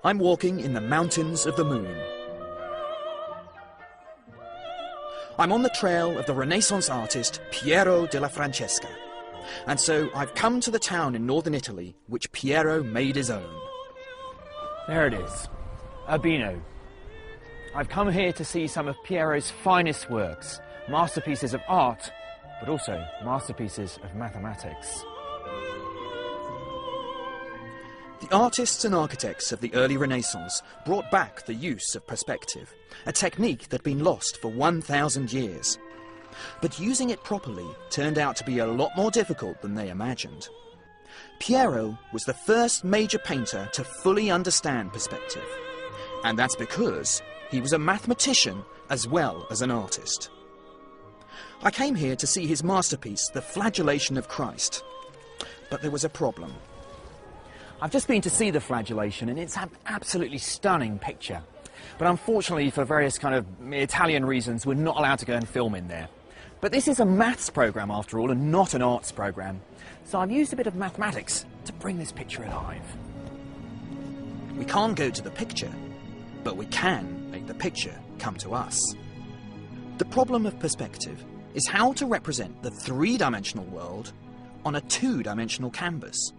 I'm walking in the mountains of the moon. I'm on the trail of the Renaissance artist Piero della Francesca, and so I've come to the town in northern Italy which Piero made his own. There it is, Urbino. I've come here to see some of Piero's finest works, masterpieces of art, but also masterpieces of mathematics. The artists and architects of the early Renaissance brought back the use of perspective, a technique that had been lost for 1,000 years. But using it properly turned out to be a lot more difficult than they imagined. Piero was the first major painter to fully understand perspective, and that's because he was a mathematician as well as an artist. I came here to see his masterpiece, The Flagellation of Christ, but there was a problem. I've just been to see the flagellation, and it's an absolutely stunning picture. But unfortunately, for various kind of Italian reasons, we're not allowed to go and film in there. But this is a maths programme, after all, and not an arts programme. So I've used a bit of mathematics to bring this picture alive. We can't go to the picture, but we can make the picture come to us. The problem of perspective is how to represent the three-dimensional world on a two-dimensional canvas.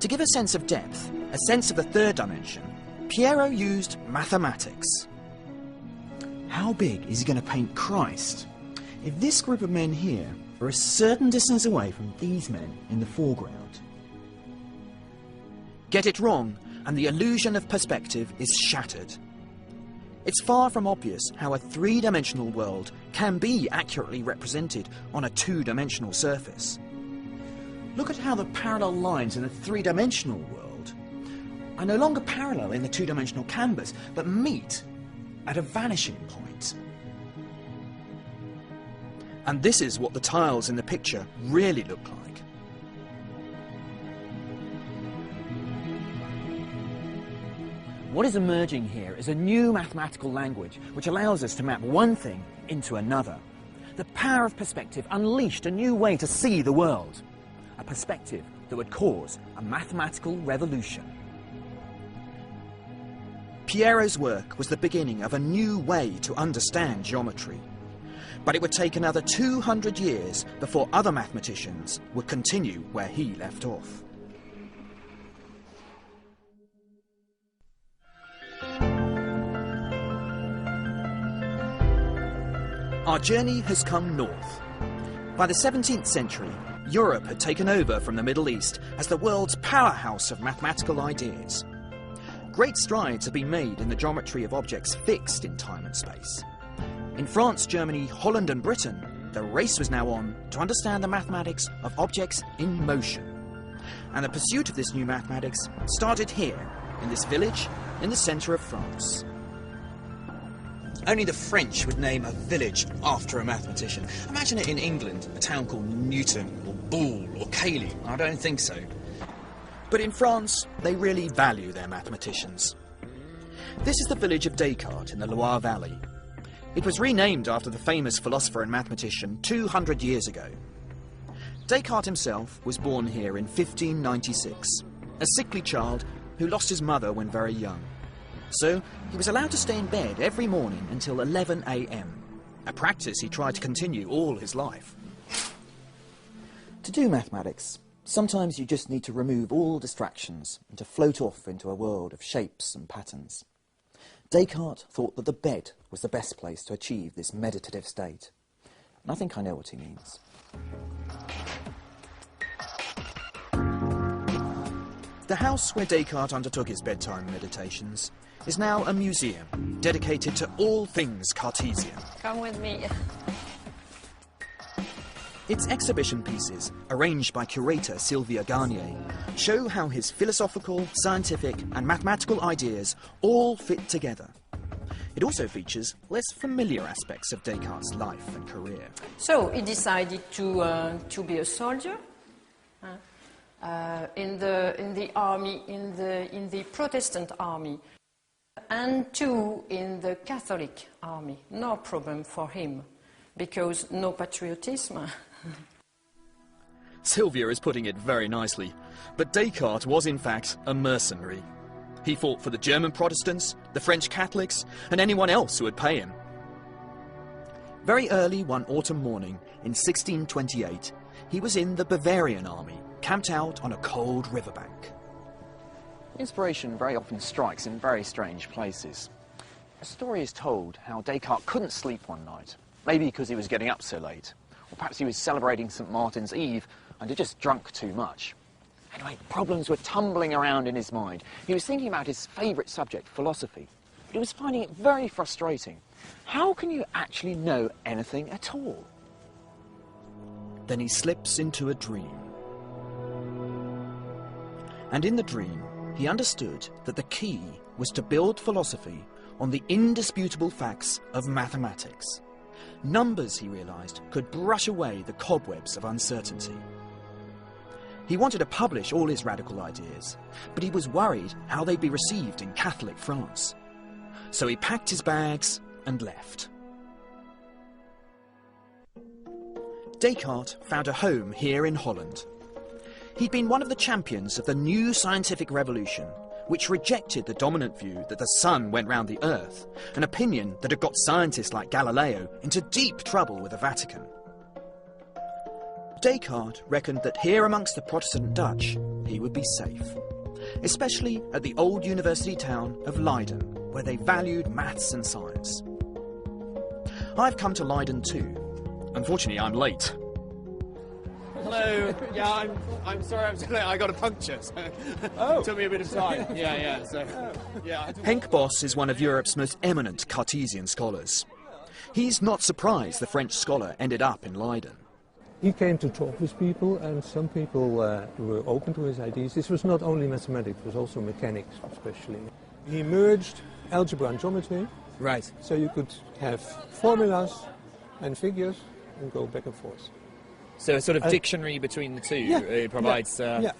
To give a sense of depth, a sense of the third dimension, Piero used mathematics. How big is he going to paint Christ? If this group of men here are a certain distance away from these men in the foreground. Get it wrong, and the illusion of perspective is shattered. It's far from obvious how a three-dimensional world can be accurately represented on a two-dimensional surface. Look at how the parallel lines in a three-dimensional world are no longer parallel in the two-dimensional canvas, but meet at a vanishing point. And this is what the tiles in the picture really look like. What is emerging here is a new mathematical language which allows us to map one thing into another. The power of perspective unleashed a new way to see the world. A perspective that would cause a mathematical revolution. Piero's work was the beginning of a new way to understand geometry. But it would take another 200 years before other mathematicians would continue where he left off. Our journey has come north. By the 17th century, Europe had taken over from the Middle East as the world's powerhouse of mathematical ideas. Great strides have been made in the geometry of objects fixed in time and space. In France, Germany, Holland and Britain, the race was now on to understand the mathematics of objects in motion. And the pursuit of this new mathematics started here, in this village in the centre of France. Only the French would name a village after a mathematician. Imagine it in England, a town called Newton, or Boole, or Cayley. I don't think so. But in France, they really value their mathematicians. This is the village of Descartes in the Loire Valley. It was renamed after the famous philosopher and mathematician 200 years ago. Descartes himself was born here in 1596, a sickly child who lost his mother when very young. So he was allowed to stay in bed every morning until 11 a.m, a practice he tried to continue all his life. To do mathematics, sometimes you just need to remove all distractions and to float off into a world of shapes and patterns. Descartes thought that the bed was the best place to achieve this meditative state, and I think I know what he means. The house where Descartes undertook his bedtime meditations is now a museum dedicated to all things Cartesian. Come with me. Its exhibition pieces, arranged by curator Sylvia Garnier, show how his philosophical, scientific and mathematical ideas all fit together. It also features less familiar aspects of Descartes' life and career. So he decided to be a soldier in the army, in the Protestant army, and in the Catholic army. No problem for him, because no patriotism. Sylvia is putting it very nicely, but Descartes was in fact a mercenary. He fought for the German Protestants, the French Catholics, and anyone else who would pay him. Very early one autumn morning in 1628, he was in the Bavarian army, camped out on a cold riverbank. Inspiration very often strikes in very strange places. A story is told how Descartes couldn't sleep one night, maybe because he was getting up so late, or perhaps he was celebrating St. Martin's Eve and had just drunk too much. Anyway, problems were tumbling around in his mind. He was thinking about his favourite subject, philosophy, but he was finding it very frustrating. How can you actually know anything at all? Then he slips into a dream. And in the dream, he understood that the key was to build philosophy on the indisputable facts of mathematics. Numbers, he realised, could brush away the cobwebs of uncertainty. He wanted to publish all his radical ideas, but he was worried how they'd be received in Catholic France. So he packed his bags and left. Descartes found a home here in Holland. He'd been one of the champions of the new scientific revolution, which rejected the dominant view that the sun went round the earth, an opinion that had got scientists like Galileo into deep trouble with the Vatican. Descartes reckoned that here amongst the Protestant Dutch, he would be safe, especially at the old university town of Leiden, where they valued maths and science. I've come to Leiden too. Unfortunately, I'm late. Hello. Yeah, I'm sorry I'm so late. I got a puncture, so it took me a bit of time. Yeah. Henk Bos is one of Europe's most eminent Cartesian scholars. He's not surprised the French scholar ended up in Leiden. He came to talk with people, and some people were open to his ideas. This was not only mathematics, it was also mechanics, especially. He merged algebra and geometry. Right. So you could have formulas and figures and go back and forth. So a sort of dictionary between the two provides... Yeah.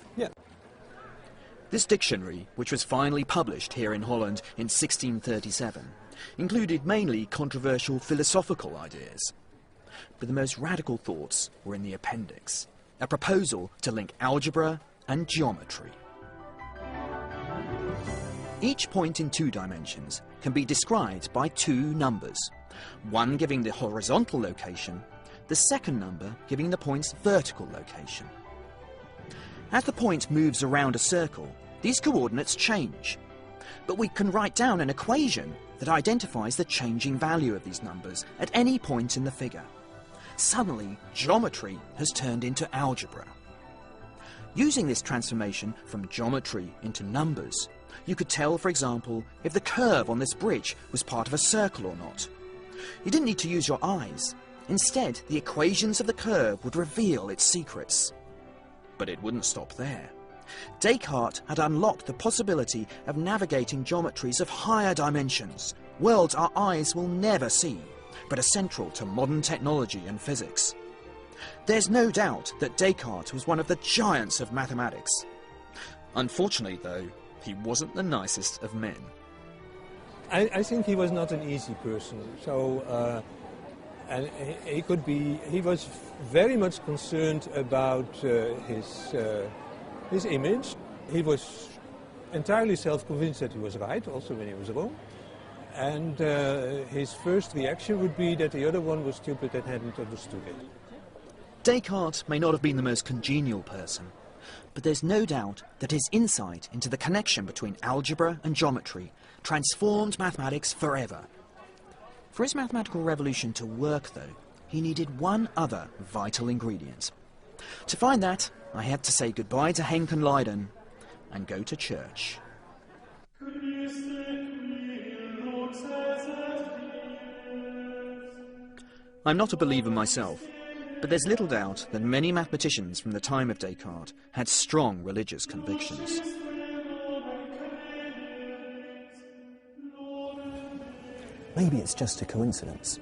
This dictionary, which was finally published here in Holland in 1637, included mainly controversial philosophical ideas. But the most radical thoughts were in the appendix, a proposal to link algebra and geometry. Each point in 2 dimensions can be described by 2 numbers, one giving the horizontal location, the second number giving the point's vertical location. As the point moves around a circle, these coordinates change, but we can write down an equation that identifies the changing value of these numbers at any point in the figure. Suddenly, geometry has turned into algebra. Using this transformation from geometry into numbers, you could tell, for example, if the curve on this bridge was part of a circle or not. You didn't need to use your eyes. Instead, the equations of the curve would reveal its secrets. But it wouldn't stop there. Descartes had unlocked the possibility of navigating geometries of higher dimensions, worlds our eyes will never see, but are central to modern technology and physics. There's no doubt that Descartes was one of the giants of mathematics. Unfortunately, though, he wasn't the nicest of men. I think he was not an easy person. So, and he was very much concerned about his image. He was entirely self-convinced that he was right, also when he was wrong. And his first reaction would be that the other one was stupid and hadn't understood it. Descartes may not have been the most congenial person, but there's no doubt that his insight into the connection between algebra and geometry transformed mathematics forever. For his mathematical revolution to work, though, he needed one other vital ingredient. To find that, I had to say goodbye to Henk and Leiden and go to church. I'm not a believer myself, but there's little doubt that many mathematicians from the time of Descartes had strong religious convictions. Maybe it's just a coincidence,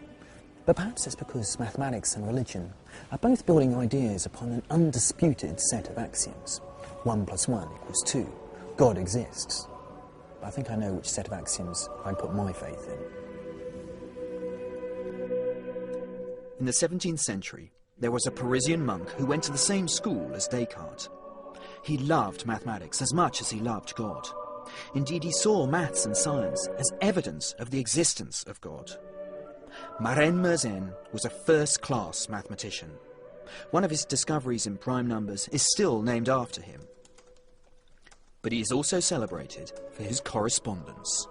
but perhaps it's because mathematics and religion are both building ideas upon an undisputed set of axioms. 1 + 1 = 2. God exists. But I think I know which set of axioms I'd put my faith in. In the 17th century, there was a Parisian monk who went to the same school as Descartes. He loved mathematics as much as he loved God. Indeed, he saw maths and science as evidence of the existence of God. Maren Mersenne was a first-class mathematician. One of his discoveries in prime numbers is still named after him. But he is also celebrated for his correspondence.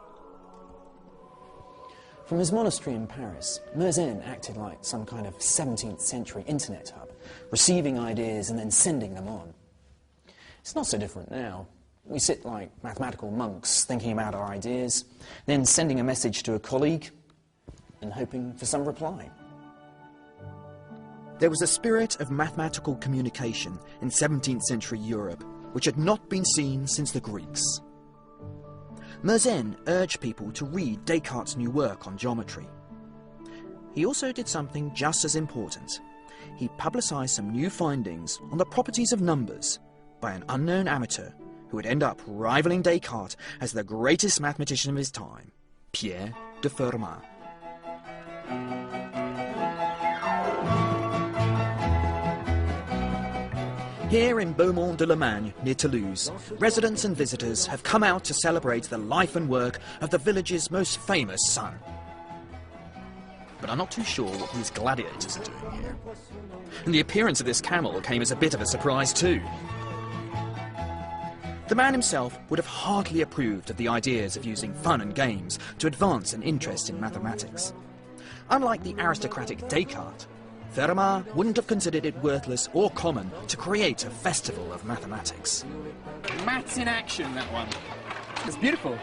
From his monastery in Paris, Mersenne acted like some kind of 17th century internet hub, receiving ideas and then sending them on. It's not so different now. We sit like mathematical monks thinking about our ideas, then sending a message to a colleague and hoping for some reply. There was a spirit of mathematical communication in 17th century Europe which had not been seen since the Greeks. Mersenne urged people to read Descartes' new work on geometry. He also did something just as important. He publicised some new findings on the properties of numbers by an unknown amateur who would end up rivaling Descartes as the greatest mathematician of his time, Pierre de Fermat. Here in Beaumont-de-Lomagne, near Toulouse, residents and visitors have come out to celebrate the life and work of the village's most famous son. But I'm not too sure what these gladiators are doing here. And the appearance of this camel came as a bit of a surprise too. The man himself would have hardly approved of the ideas of using fun and games to advance an interest in mathematics. Unlike the aristocratic Descartes, Fermat wouldn't have considered it worthless or common to create a festival of mathematics. Maths in action, that one. It's beautiful.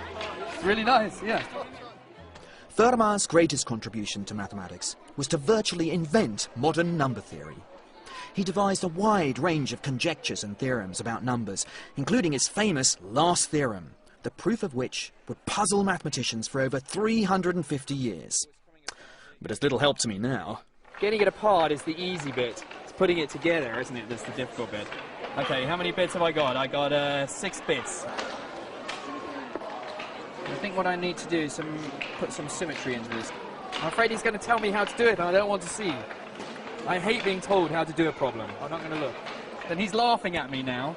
It's really nice, yeah. Fermat's greatest contribution to mathematics was to virtually invent modern number theory. He devised a wide range of conjectures and theorems about numbers, including his famous last theorem, the proof of which would puzzle mathematicians for over 350 years. But it's little help to me now. Getting it apart is the easy bit. It's putting it together, isn't it, that's the difficult bit. Okay, how many bits have I got? I got 6 bits. I think what I need to do is put some symmetry into this. I'm afraid he's going to tell me how to do it, and I don't want to see. I hate being told how to do a problem. I'm not going to look. Then he's laughing at me now,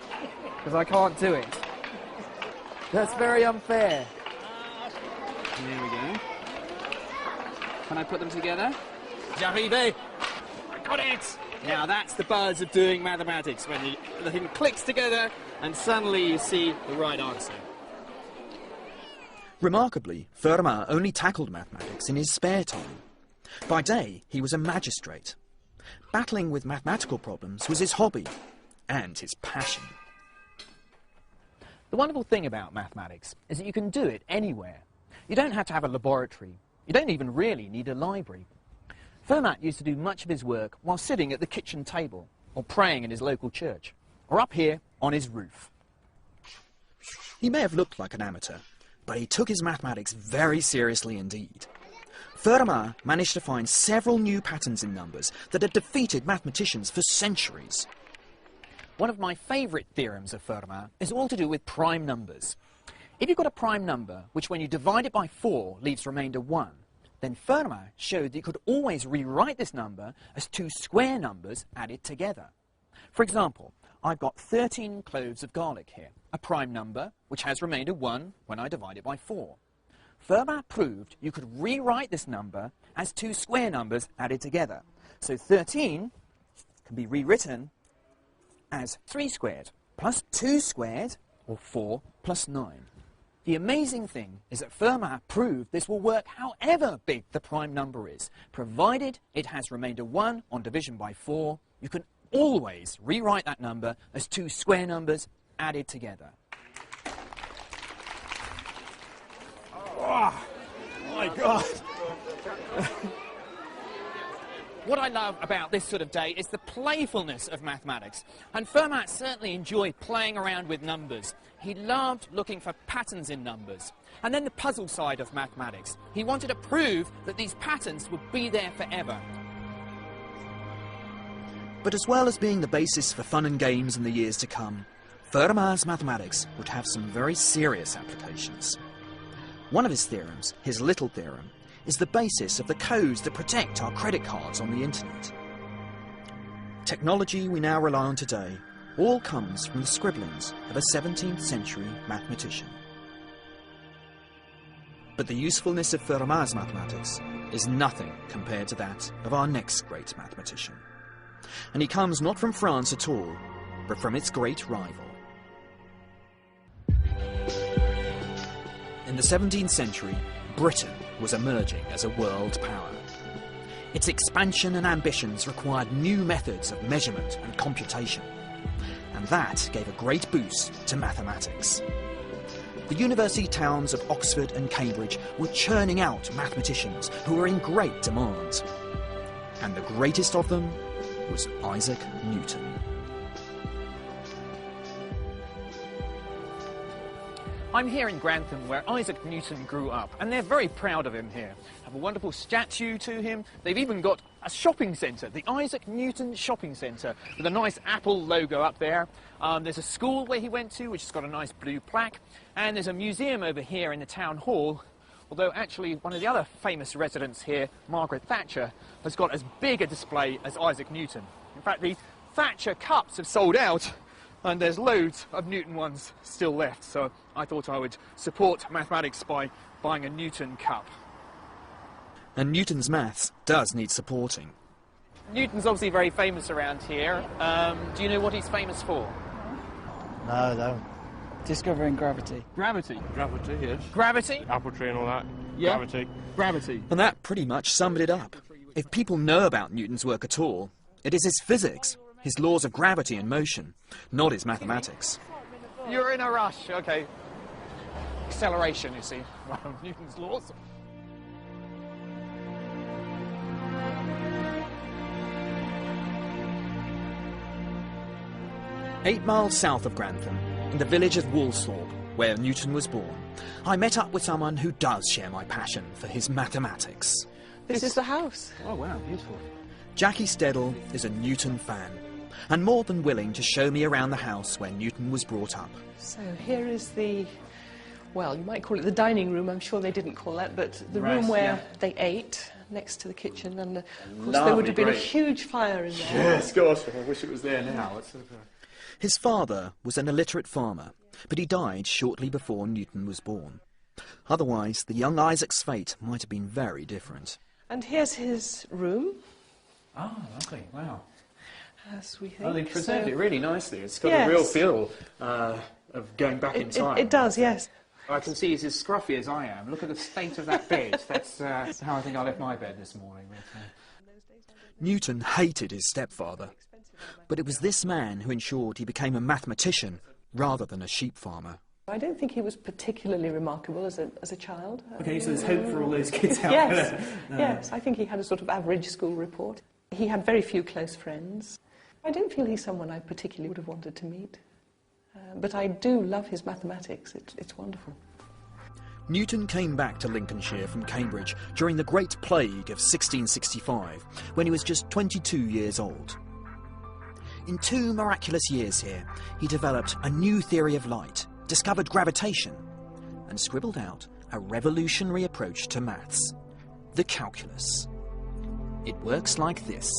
because I can't do it. That's very unfair. There we go. Can I put them together? J'arrive! I got it! Now that's the buzz of doing mathematics, when the thing clicks together and suddenly you see the right answer. Remarkably, Fermat only tackled mathematics in his spare time. By day, he was a magistrate. Battling with mathematical problems was his hobby and his passion. The wonderful thing about mathematics is that you can do it anywhere. You don't have to have a laboratory. You don't even really need a library. Fermat used to do much of his work while sitting at the kitchen table, or praying in his local church, or up here on his roof. He may have looked like an amateur, but he took his mathematics very seriously indeed. Fermat managed to find several new patterns in numbers that had defeated mathematicians for centuries. One of my favourite theorems of Fermat is all to do with prime numbers. If you've got a prime number, which when you divide it by 4 leaves remainder 1, then Fermat showed that you could always rewrite this number as 2 square numbers added together. For example, I've got 13 cloves of garlic here, a prime number which has remainder 1 when I divide it by 4. Fermat proved you could rewrite this number as 2 square numbers added together. So 13 can be rewritten as 3 squared plus 2 squared, or 4 plus 9. The amazing thing is that Fermat proved this will work however big the prime number is. Provided it has remainder 1 on division by 4, you can always rewrite that number as 2 square numbers added together. Oh my God! What I love about this sort of day is the playfulness of mathematics. And Fermat certainly enjoyed playing around with numbers. He loved looking for patterns in numbers. And then the puzzle side of mathematics. He wanted to prove that these patterns would be there forever. But as well as being the basis for fun and games in the years to come, Fermat's mathematics would have some very serious applications. One of his theorems, his little theorem, is the basis of the codes that protect our credit cards on the internet. Technology we now rely on today all comes from the scribblings of a 17th century mathematician. But the usefulness of Fermat's mathematics is nothing compared to that of our next great mathematician. And he comes not from France at all, but from its great rival. In the 17th century, Britain was emerging as a world power. Its expansion and ambitions required new methods of measurement and computation, and that gave a great boost to mathematics. The university towns of Oxford and Cambridge were churning out mathematicians who were in great demand. And the greatest of them was Isaac Newton. I'm here in Grantham, where Isaac Newton grew up, and they're very proud of him here. Have a wonderful statue to him. They've even got a shopping centre, the Isaac Newton Shopping Centre, with a nice Apple logo up there. There's a school where he went to, which has got a nice blue plaque, and there's a museum over here in the town hall, although actually one of the other famous residents here, Margaret Thatcher, has got as big a display as Isaac Newton. In fact, the Thatcher cups have sold out, and there's loads of Newton ones still left, so I thought I would support mathematics by buying a Newton cup. And Newton's maths does need supporting. Newton's obviously very famous around here. Do you know what he's famous for? No. Discovering gravity. Gravity. Gravity, yes. Gravity? Apple tree and all that. Yeah. Gravity. Gravity. And that pretty much summed it up. If people know about Newton's work at all, it is his physics, his laws of gravity and motion, not his mathematics. You're in a rush, okay. Acceleration, you see, one of Newton's laws. "8 miles south of Grantham, in the village of Woolsthorpe, where Newton was born, I met up with someone who does share my passion for his mathematics. This is the house. Oh, wow, beautiful. Jackie Steddle is a Newton fan, and more than willing to show me around the house where Newton was brought up. So here is the, well, you might call it the dining room. I'm sure they didn't call that, but the room where they ate, next to the kitchen. And of course there would have been a huge fire in there. Yes, gosh, I wish it was there now. His father was an illiterate farmer, but he died shortly before Newton was born. Otherwise, the young Isaac's fate might have been very different. And here's his room. Oh, lovely, wow. As we think. Oh, they preserved it really nicely. It's got Yes. a real feel of going back in time. It does, yes. I can see he's as scruffy as I am. Look at the state of that bed. That's how I think I left my bed this morning. Newton hated his stepfather, but it was this man who ensured he became a mathematician rather than a sheep farmer. I don't think he was particularly remarkable as a child. Okay, so there's hope for all those kids out Yes, there. yes. I think he had a sort of average school report. He had very few close friends. I don't feel he's someone I particularly would have wanted to meet. But I do love his mathematics. It's wonderful. Newton came back to Lincolnshire from Cambridge during the Great Plague of 1665, when he was just 22 years old. In 2 miraculous years here, he developed a new theory of light, discovered gravitation, and scribbled out a revolutionary approach to maths, the calculus. It works like this.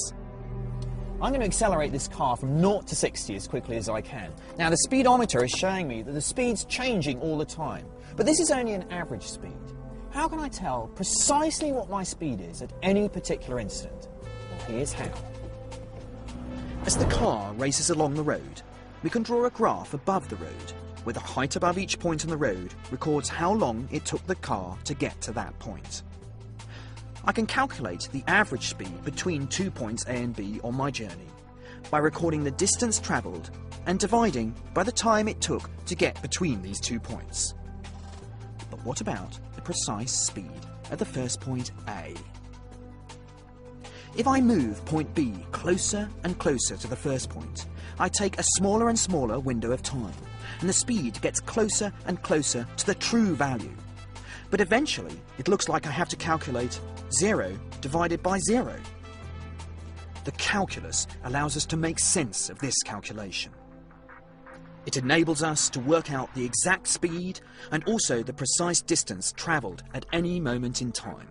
I'm going to accelerate this car from 0 to 60 as quickly as I can. Now, the speedometer is showing me that the speed's changing all the time, but this is only an average speed. How can I tell precisely what my speed is at any particular instant? Well, here's how. As the car races along the road, we can draw a graph above the road, where the height above each point on the road records how long it took the car to get to that point. I can calculate the average speed between 2 points A and B on my journey by recording the distance travelled and dividing by the time it took to get between these 2 points. But what about the precise speed at the first point A? If I move point B closer and closer to the first point, I take a smaller and smaller window of time, and the speed gets closer and closer to the true value. But eventually, it looks like I have to calculate 0 divided by 0. The calculus allows us to make sense of this calculation. It enables us to work out the exact speed and also the precise distance travelled at any moment in time.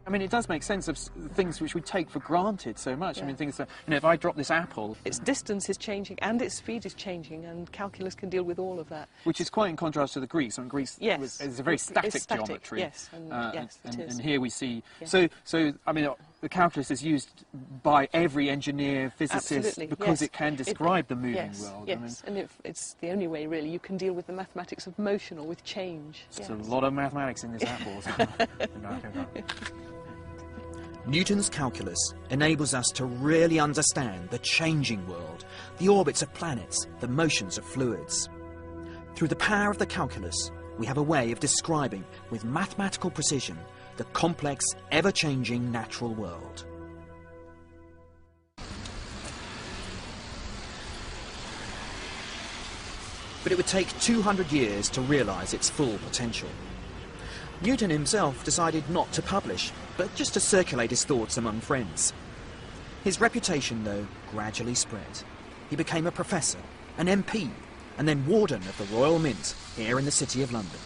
I mean, it does make sense of things which we take for granted so much. I mean, things that, if I drop this apple... Its distance is changing and its speed is changing, and calculus can deal with all of that. Which is quite in contrast to the Greeks. I mean, Greece is a very static geometry. Yes, it is. And here we see... Yeah. So, I mean, the calculus is used by every engineer, physicist, because it can describe the moving world. Yes, I mean, and it's the only way, really, you can deal with the mathematics of motion or with change. There's a lot of mathematics in this apple. Newton's calculus enables us to really understand the changing world, the orbits of planets, the motions of fluids. Through the power of the calculus, we have a way of describing with mathematical precision the complex, ever-changing natural world. But it would take 200 years to realise its full potential. Newton himself decided not to publish, but just to circulate his thoughts among friends. His reputation, though, gradually spread. He became a professor, an MP, and then warden of the Royal Mint here in the City of London.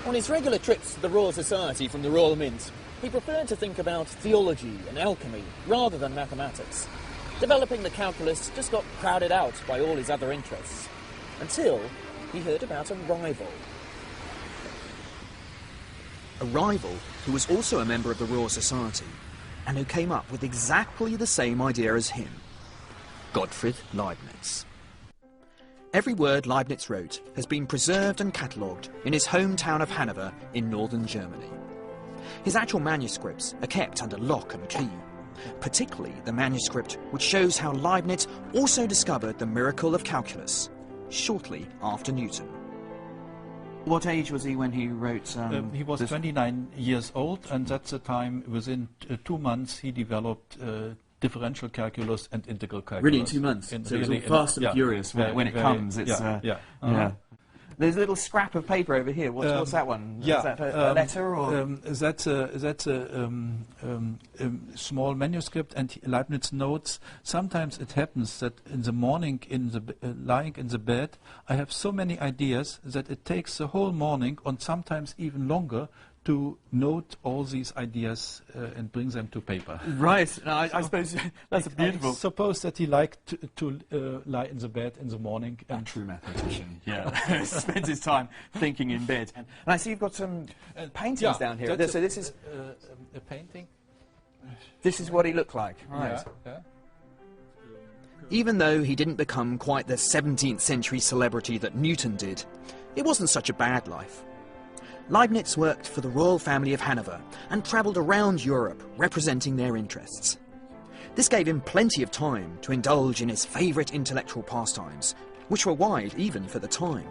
On his regular trips to the Royal Society from the Royal Mint, he preferred to think about theology and alchemy rather than mathematics. Developing the calculus just got crowded out by all his other interests, until he heard about a rival. A rival who was also a member of the Royal Society, and who came up with exactly the same idea as him: Gottfried Leibniz. Every word Leibniz wrote has been preserved and catalogued in his hometown of Hanover in northern Germany. His actual manuscripts are kept under lock and key, particularly the manuscript which shows how Leibniz also discovered the miracle of calculus, shortly after Newton. What age was he when he wrote he was 29 years old, and that's the time, within 2 months, he developed differential calculus and integral calculus. Really, in 2 months? So it was all fast and furious when it comes. It's, There's a little scrap of paper over here. What's that one? Yeah, is that a letter or? That's a small manuscript, and Leibniz notes. Sometimes it happens that in the morning, lying in the bed, I have so many ideas that it takes the whole morning, and sometimes even longer, to note all these ideas and bring them to paper. Right. No, I suppose that's beautiful. I suppose that he liked to lie in the bed in the morning. A true mathematician. Yeah. Spends his time thinking in bed. And I see you've got some paintings down here. So this is a painting. This is what he looked like. Right. Yeah. Even though he didn't become quite the 17th century celebrity that Newton did, it wasn't such a bad life. Leibniz worked for the royal family of Hanover and travelled around Europe representing their interests. This gave him plenty of time to indulge in his favourite intellectual pastimes, which were wide even for the time.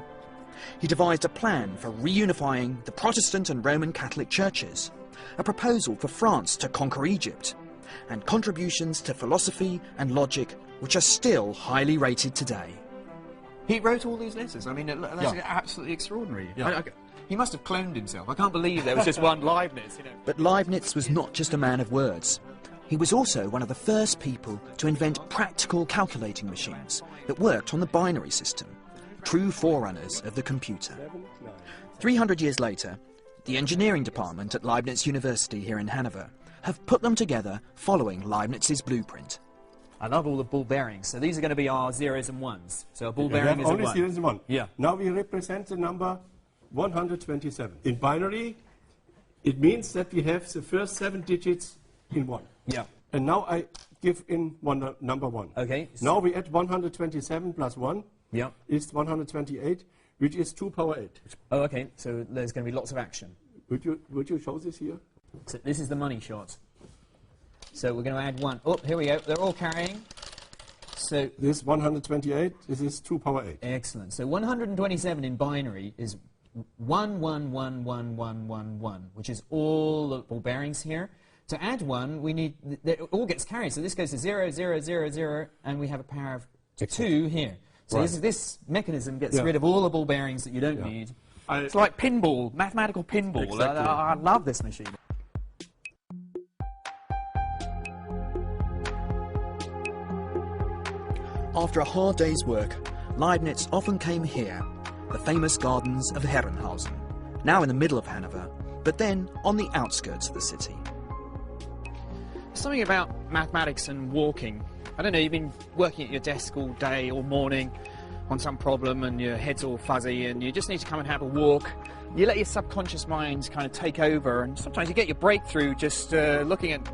He devised a plan for reunifying the Protestant and Roman Catholic churches, a proposal for France to conquer Egypt, and contributions to philosophy and logic which are still highly rated today. He wrote all these letters. I mean, that's absolutely extraordinary. Yeah. He must have cloned himself. I can't believe there was just one Leibniz, you know. But Leibniz was not just a man of words. He was also one of the first people to invent practical calculating machines that worked on the binary system, true forerunners of the computer. 300 years later, the engineering department at Leibniz University here in Hanover have put them together following Leibniz's blueprint. I love all the ball bearings. So these are going to be our zeros and ones. So a ball bearing is a only 1. zeros and 1. Yeah. Now we represent the number 127. In binary, it means that we have the first 7 digits in 1. Yeah. And now I give in number 1. Okay. Now we add 127 plus 1 is 128, which is 2 power 8. Oh, okay. So there's going to be lots of action. Would you show this here? So this is the money shot. So we're going to add 1. Oh, here we go. They're all carrying. So this 128, this is 2 power 8. Excellent. So 127 in binary is 1, 1, 1, 1, 1, 1, 1, which is all the ball bearings here. To add 1, we need, it all gets carried. So this goes to 0, 0, 0, 0, and we have a power of 2 here. So this mechanism gets rid of all the ball bearings that you don't need. It's like pinball, mathematical pinball. Exactly. I love this machine. After a hard day's work, Leibniz often came here, the famous gardens of Herrenhausen, now in the middle of Hanover, but then on the outskirts of the city. Something about mathematics and walking. I don't know, you've been working at your desk all day or morning on some problem and your head's all fuzzy and you just need to come and have a walk. You let your subconscious mind kind of take over, and sometimes you get your breakthrough just looking at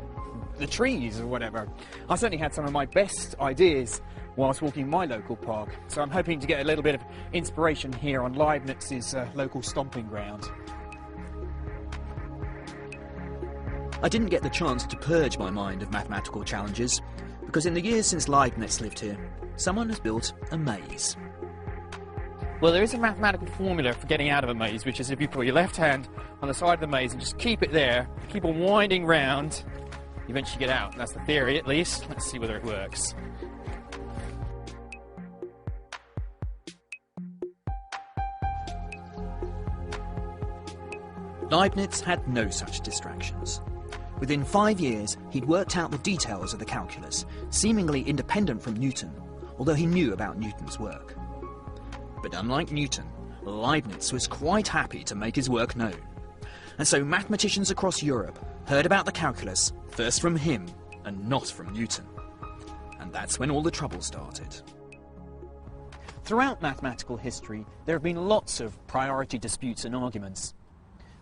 the trees or whatever. I certainly had some of my best ideas whilst walking my local park, so I'm hoping to get a little bit of inspiration here on Leibniz's local stomping ground. I didn't get the chance to purge my mind of mathematical challenges, because in the years since Leibniz lived here, someone has built a maze. Well, there is a mathematical formula for getting out of a maze, which is if you put your left hand on the side of the maze and just keep it there, keep on winding round, you eventually get out. That's the theory, at least. Let's see whether it works. Leibniz had no such distractions. Within 5 years, he'd worked out the details of the calculus, seemingly independent from Newton, although he knew about Newton's work. But unlike Newton, Leibniz was quite happy to make his work known. And so mathematicians across Europe heard about the calculus first from him and not from Newton. And that's when all the trouble started. Throughout mathematical history, there have been lots of priority disputes and arguments.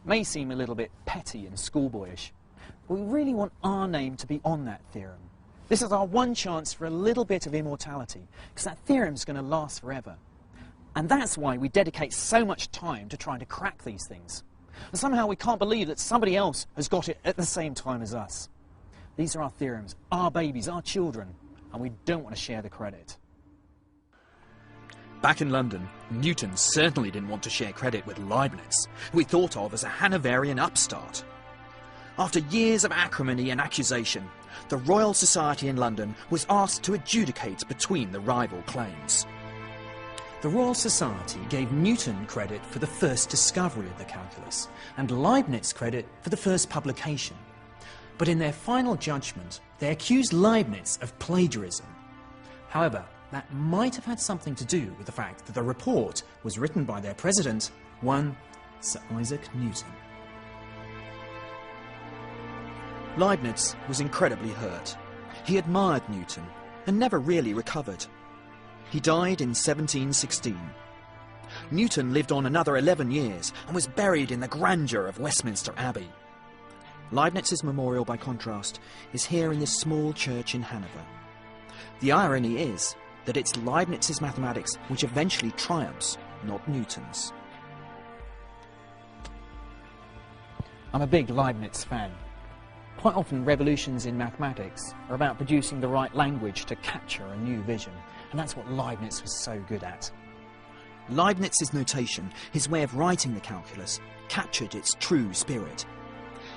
May seem a little bit petty and schoolboyish, but we really want our name to be on that theorem. This is our one chance for a little bit of immortality, because that theorem's going to last forever. And that's why we dedicate so much time to trying to crack these things. And somehow we can't believe that somebody else has got it at the same time as us. These are our theorems, our babies, our children, and we don't want to share the credit. Back in London, Newton certainly didn't want to share credit with Leibniz, who he thought of as a Hanoverian upstart. After years of acrimony and accusation, the Royal Society in London was asked to adjudicate between the rival claims. The Royal Society gave Newton credit for the first discovery of the calculus, and Leibniz credit for the first publication. But in their final judgment, they accused Leibniz of plagiarism. However, that might have had something to do with the fact that the report was written by their president, one Sir Isaac Newton. Leibniz was incredibly hurt. He admired Newton and never really recovered. He died in 1716. Newton lived on another 11 years and was buried in the grandeur of Westminster Abbey. Leibniz's memorial, by contrast, is here in this small church in Hanover. The irony is that it's Leibniz's mathematics which eventually triumphs, not Newton's. I'm a big Leibniz fan. Quite often revolutions in mathematics are about producing the right language to capture a new vision, and that's what Leibniz was so good at. Leibniz's notation, his way of writing the calculus, captured its true spirit.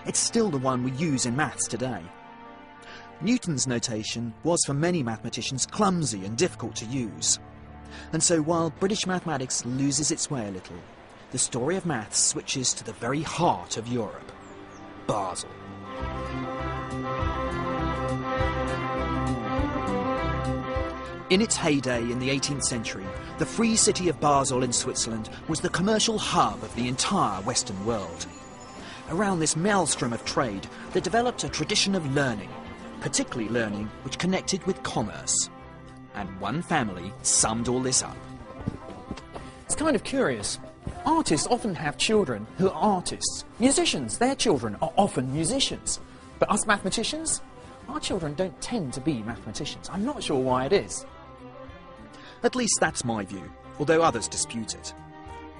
It's still the one we use in maths today. Newton's notation was for many mathematicians clumsy and difficult to use. And so while British mathematics loses its way a little, the story of maths switches to the very heart of Europe, Basel. In its heyday in the 18th century, the free city of Basel in Switzerland was the commercial hub of the entire Western world. Around this maelstrom of trade, there developed a tradition of learning, particularly learning which connected with commerce. And one family summed all this up. It's kind of curious. Artists often have children who are artists. Musicians, their children are often musicians. But us mathematicians? Our children don't tend to be mathematicians. I'm not sure why it is. At least that's my view, although others dispute it.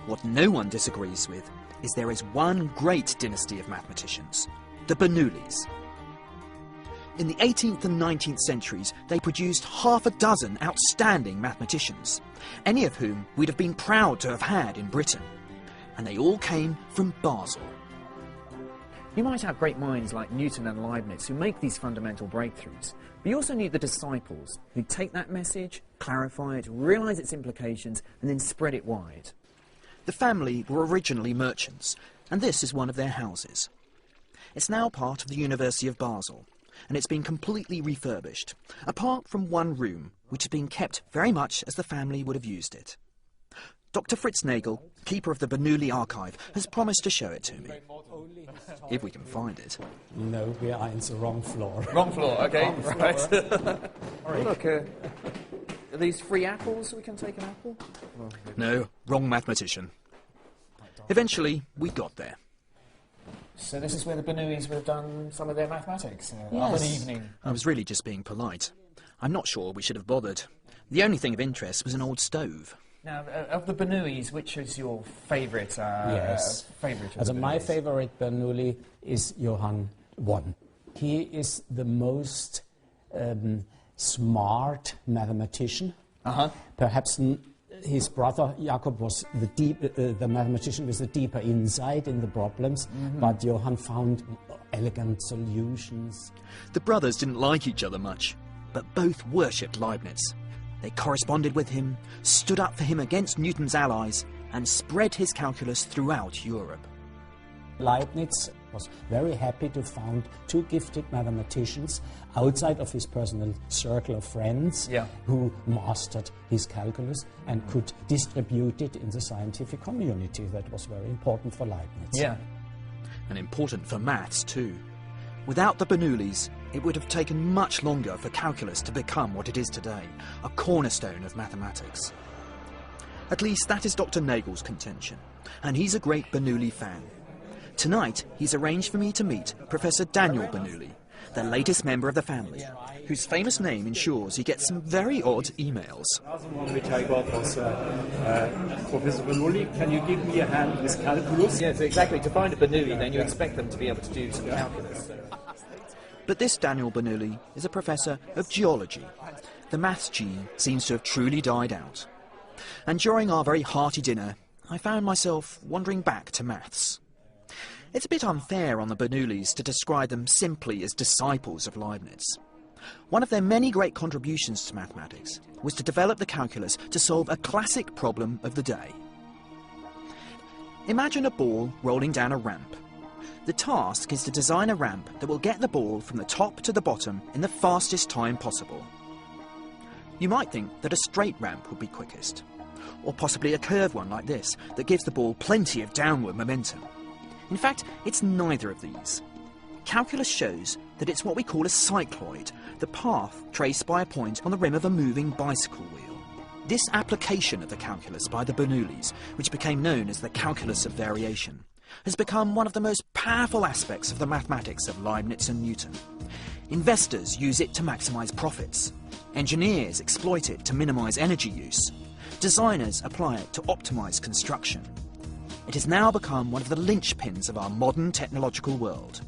What no one disagrees with is there is one great dynasty of mathematicians, the Bernoullis. In the 18th and 19th centuries, they produced half a dozen outstanding mathematicians, any of whom we'd have been proud to have had in Britain. And they all came from Basel. You might have great minds like Newton and Leibniz who make these fundamental breakthroughs, but you also need the disciples who take that message, clarify it, realise its implications, and then spread it wide. The family were originally merchants, and this is one of their houses. It's now part of the University of Basel, and it's been completely refurbished, apart from one room, which has been kept very much as the family would have used it. Dr. Fritz Nagel, keeper of the Bernoulli archive, has promised to show it to me. If we can find it. No, we are in the wrong floor. Wrong floor, okay, right. Look, are these free apples? We can take an apple? No, wrong mathematician. Eventually, we got there. So this is where the Bernoullis would have done some of their mathematics of an evening. I was really just being polite. I'm not sure we should have bothered. The only thing of interest was an old stove. Now, of the Bernoullis, which is your favourite? Yes. My favourite Bernoulli is Johann I. He is the most smart mathematician. Perhaps his brother Jakob was the mathematician with the deeper insight in the problems, but Johann found elegant solutions. The brothers didn't like each other much, but both worshipped Leibniz. They corresponded with him, stood up for him against Newton's allies, and spread his calculus throughout Europe. Leibniz was very happy to found two gifted mathematicians outside of his personal circle of friends who mastered his calculus and could distribute it in the scientific community. That was very important for Leibniz. Yeah. And important for maths too. Without the Bernoullis, it would have taken much longer for calculus to become what it is today, a cornerstone of mathematics. At least that is Dr. Nagel's contention, and he's a great Bernoulli fan. Tonight, he's arranged for me to meet Professor Daniel Bernoulli, the latest member of the family, whose famous name ensures he gets some very odd emails. The one which I got was Professor Bernoulli, can you give me a hand with calculus? Yes, exactly. To find a Bernoulli, then you expect them to be able to do some calculus. But this Daniel Bernoulli is a professor of geology. The maths gene seems to have truly died out. And during our very hearty dinner, I found myself wandering back to maths. It's a bit unfair on the Bernoullis to describe them simply as disciples of Leibniz. One of their many great contributions to mathematics was to develop the calculus to solve a classic problem of the day. Imagine a ball rolling down a ramp. The task is to design a ramp that will get the ball from the top to the bottom in the fastest time possible. You might think that a straight ramp would be quickest, or possibly a curved one like this that gives the ball plenty of downward momentum. In fact, it's neither of these. Calculus shows that it's what we call a cycloid, the path traced by a point on the rim of a moving bicycle wheel. This application of the calculus by the Bernoullis, which became known as the calculus of variation, has become one of the most powerful aspects of the mathematics of Leibniz and Newton. Investors use it to maximize profits. Engineers exploit it to minimize energy use. Designers apply it to optimize construction. It has now become one of the linchpins of our modern technological world.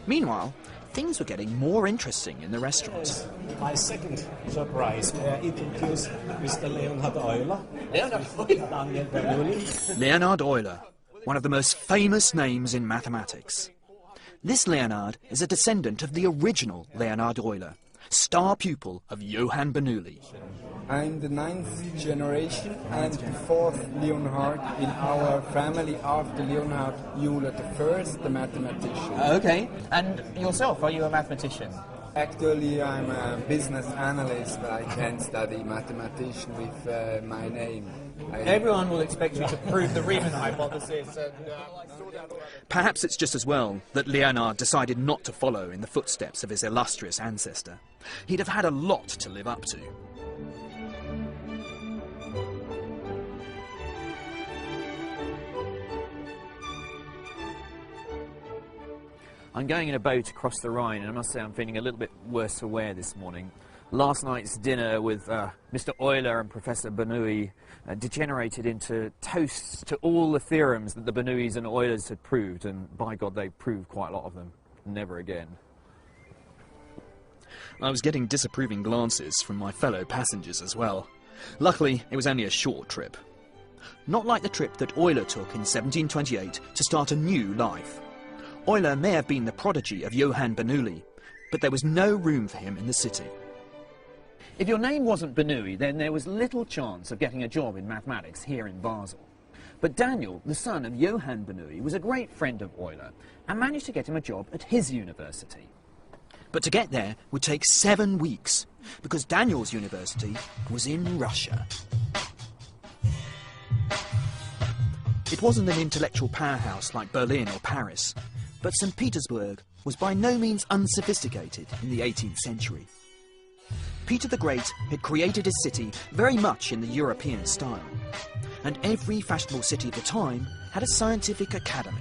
Meanwhile, things were getting more interesting in the restaurant. My second surprise, introduced Mr. Leonhard Euler. Daniel Bernoulli. Leonhard Euler, one of the most famous names in mathematics. This Leonhard is a descendant of the original Leonhard Euler, star pupil of Johann Bernoulli. I'm the 9th generation and the 4th Leonhard in our family after Leonhard Euler the first, the mathematician. Okay, and yourself, are you a mathematician? Actually, I'm a business analyst, but I can't study mathematician with my name. Everyone will expect you to prove the Riemann hypothesis. Perhaps it's just as well that Leonhard decided not to follow in the footsteps of his illustrious ancestor. He'd have had a lot to live up to. I'm going in a boat across the Rhine, and I must say I'm feeling a little bit worse for wear this morning. Last night's dinner with Mr. Euler and Professor Bernoulli degenerated into toasts to all the theorems that the Bernoullis and Eulers had proved, and by God, they proved quite a lot of them. Never again. I was getting disapproving glances from my fellow passengers as well. Luckily, it was only a short trip. Not like the trip that Euler took in 1728 to start a new life. Euler may have been the prodigy of Johann Bernoulli, but there was no room for him in the city. If your name wasn't Bernoulli, then there was little chance of getting a job in mathematics here in Basel. But Daniel, the son of Johann Bernoulli, was a great friend of Euler and managed to get him a job at his university. But to get there would take 7 weeks, because Daniel's university was in Russia. It wasn't an intellectual powerhouse like Berlin or Paris, but St. Petersburg was by no means unsophisticated in the 18th century. Peter the Great had created his city very much in the European style, and every fashionable city of the time had a scientific academy.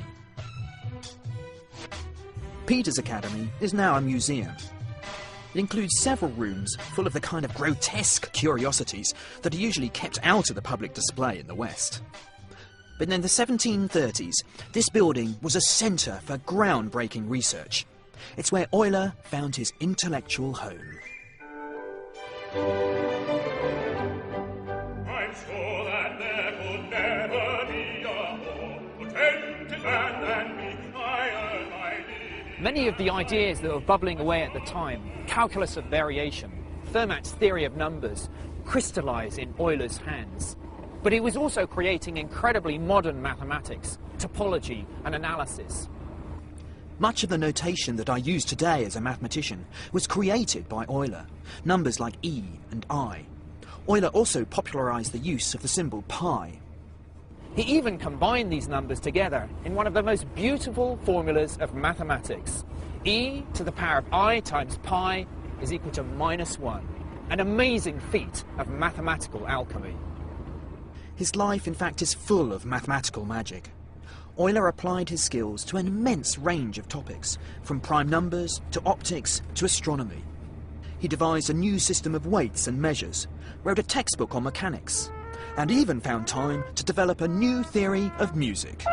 Peter's Academy is now a museum. It includes several rooms full of the kind of grotesque curiosities that are usually kept out of the public display in the West. But in the 1730s, this building was a centre for groundbreaking research. It's where Euler found his intellectual home. I'm sure that there could never be a more potential man than me. Many of the ideas that were bubbling away at the time, calculus of variation, Fermat's theory of numbers, crystallise in Euler's hands. But he was also creating incredibly modern mathematics, topology and analysis. Much of the notation that I use today as a mathematician was created by Euler, numbers like E and I. Euler also popularised the use of the symbol pi. He even combined these numbers together in one of the most beautiful formulas of mathematics. E to the power of I times pi is equal to -1, an amazing feat of mathematical alchemy. His life, in fact, is full of mathematical magic. Euler applied his skills to an immense range of topics, from prime numbers to optics to astronomy. He devised a new system of weights and measures, wrote a textbook on mechanics, and even found time to develop a new theory of music.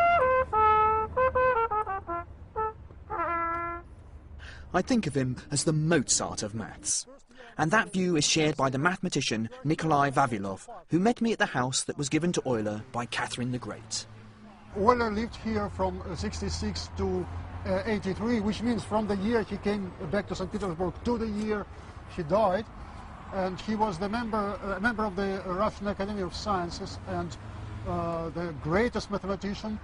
I think of him as the Mozart of maths, and that view is shared by the mathematician Nikolai Vavilov, who met me at the house that was given to Euler by Catherine the Great. Euler lived here from 66 to 83, which means from the year he came back to St. Petersburg to the year he died. And he was a member of the Russian Academy of Sciences and the greatest mathematician.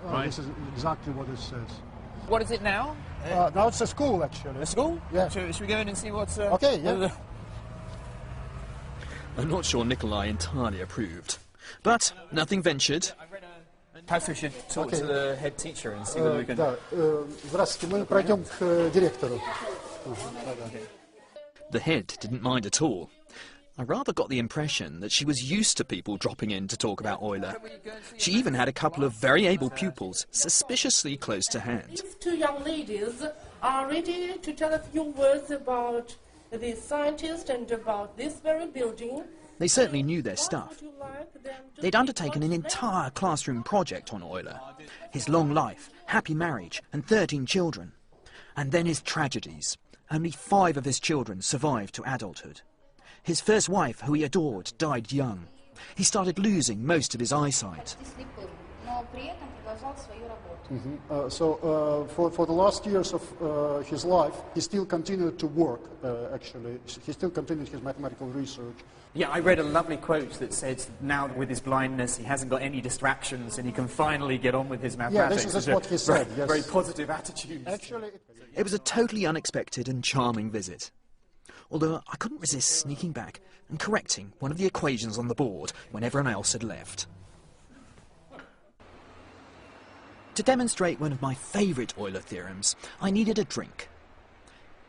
Right. This is exactly what it says. What is it now? Now it's a school, actually. A school? Yeah. Should we go in and see what's... Okay, yeah. I'm not sure Nikolai entirely approved, but nothing ventured. Perhaps we should talk to the head teacher and see whether we can... Здравствуйте, мы пройдем к директору. The head didn't mind at all. I rather got the impression that she was used to people dropping in to talk about Euler. She even had a couple of very able pupils suspiciously close to hand. These two young ladies are ready to tell a few words about the scientist and about this very building. They certainly knew their stuff. They'd undertaken an entire classroom project on Euler. His long life, happy marriage, and 13 children. And then his tragedies. Only 5 of his children survived to adulthood. His first wife, who he adored, died young. He started losing most of his eyesight. So for the last years of his life, he still continued to work, actually. He still continued his mathematical research. Yeah, I read a lovely quote that said now with his blindness he hasn't got any distractions and he can finally get on with his mathematics. Yeah, this is what he said, yes. Very positive attitude. Actually, it was a totally unexpected and charming visit. Although I couldn't resist sneaking back and correcting one of the equations on the board when everyone else had left. To demonstrate one of my favourite Euler theorems, I needed a drink.